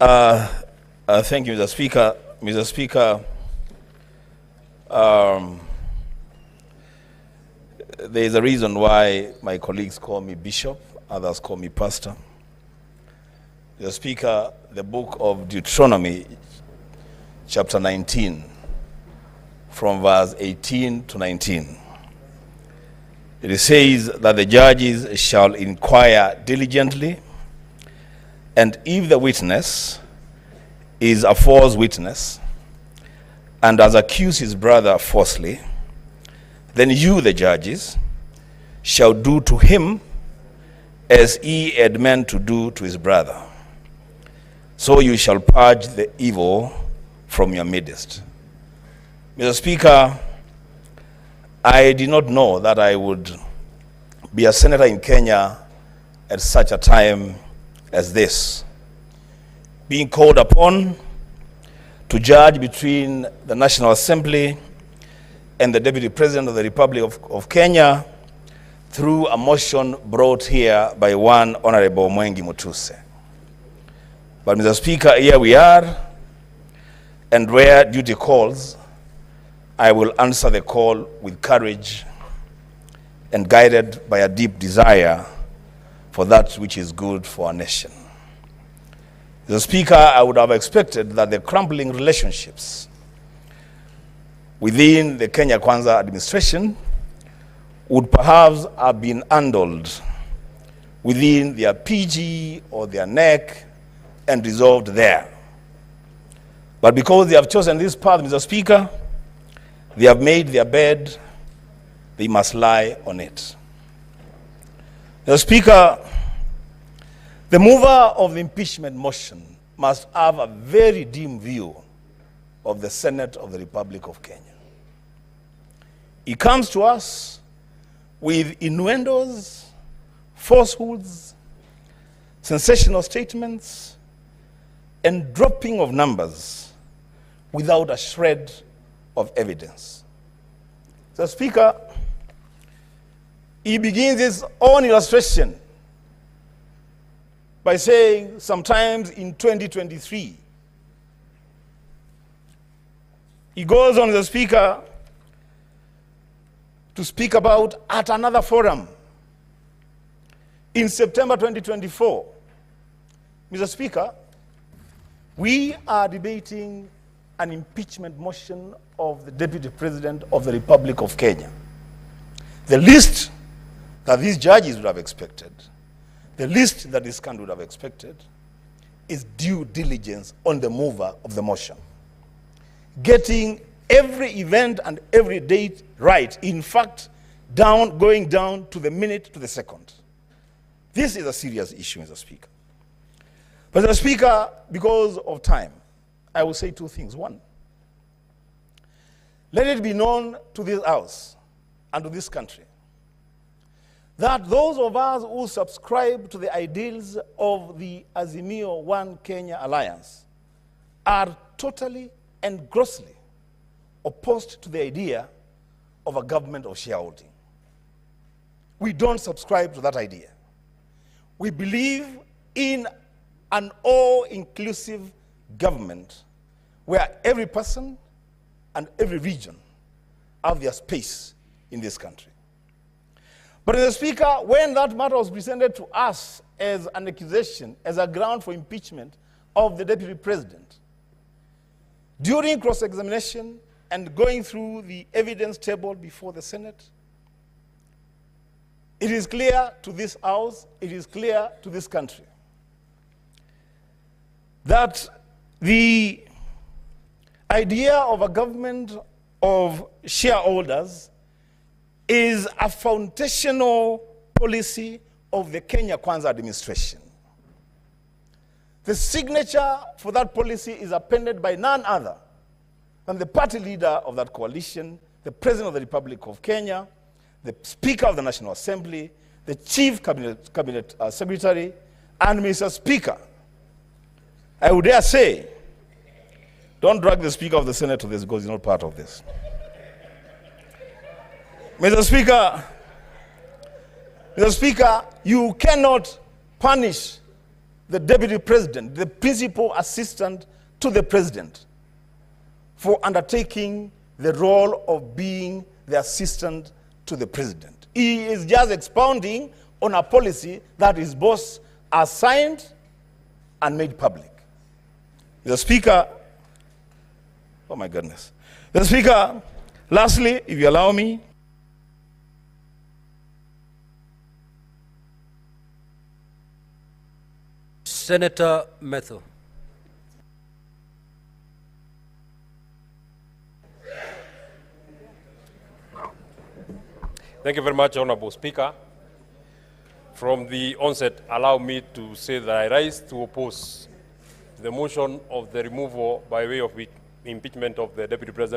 Thank you, Mr. Speaker. Mr. Speaker, there is a reason why my colleagues call me Bishop, others call me Pastor. Mr. Speaker, the book of Deuteronomy, chapter 19, from verse 18 to 19. It says that the judges shall inquire diligently, and if the witness is a false witness and has accused his brother falsely, then you, the judges, shall do to him as he had meant to do to his brother. So you shall purge the evil from your midst. Mr. Speaker, I did not know that I would be a senator in Kenya at such a time as this, being called upon to judge between the National Assembly and the Deputy President of the Republic of Kenya through a motion brought here by one Honorable Mutuse. But Mr. Speaker, here we are, and where duty calls, I will answer the call with courage and guided by a deep desire for that which is good for our nation. Mr. Speaker, I would have expected that the crumbling relationships within the Kenya Kwanza administration would perhaps have been handled within their PG or their NEC and resolved there. But because they have chosen this path, Mr. Speaker, they have made their bed, they must lie on it. Mr. Speaker, the mover of the impeachment motion must have a very dim view of the Senate of the Republic of Kenya. He comes to us with innuendos, falsehoods, sensational statements, and dropping of numbers without a shred of evidence. So, Speaker, he begins his own illustration by saying sometimes in 2023. He goes on, the Speaker, to speak about at another forum in September 2024. Mr. Speaker, we are debating an impeachment motion of the Deputy President of the Republic of Kenya. The least that these judges would have expected, the least that this country would have expected, is due diligence on the mover of the motion. Getting every event and every date right, in fact, going down to the minute, to the second. This is a serious issue, Mr. Speaker. But Mr. Speaker, because of time, I will say two things. One, let it be known to this House and to this country that those of us who subscribe to the ideals of the Azimio One Kenya Alliance are totally and grossly opposed to the idea of a government of shareholding. We don't subscribe to that idea. We believe in an all-inclusive government where every person and every region have their space in this country. But Mr. Speaker, when that matter was presented to us as an accusation, as a ground for impeachment of the Deputy President, during cross-examination and going through the evidence table before the Senate, it is clear to this House, it is clear to this country, that the idea of a government of shareholders is a foundational policy of the Kenya Kwanza administration. The signature for that policy is appended by none other than the party leader of that coalition, the President of the Republic of Kenya, the Speaker of the National Assembly, the Chief Cabinet Secretary, and Mr. Speaker, I would dare say, don't drag the Speaker of the Senate to this because he's not part of this. Mr. Speaker, you cannot punish the deputy president, the principal assistant to the president, for undertaking the role of being the assistant to the president. He is just expounding on a policy that his boss assigned and made public. The Speaker, oh my goodness. The Speaker, lastly, if you allow me, Senator Metho. Thank you very much, Honorable Speaker. From the onset, allow me to say that I rise to oppose the motion of the removal by way of impeachment of the Deputy President.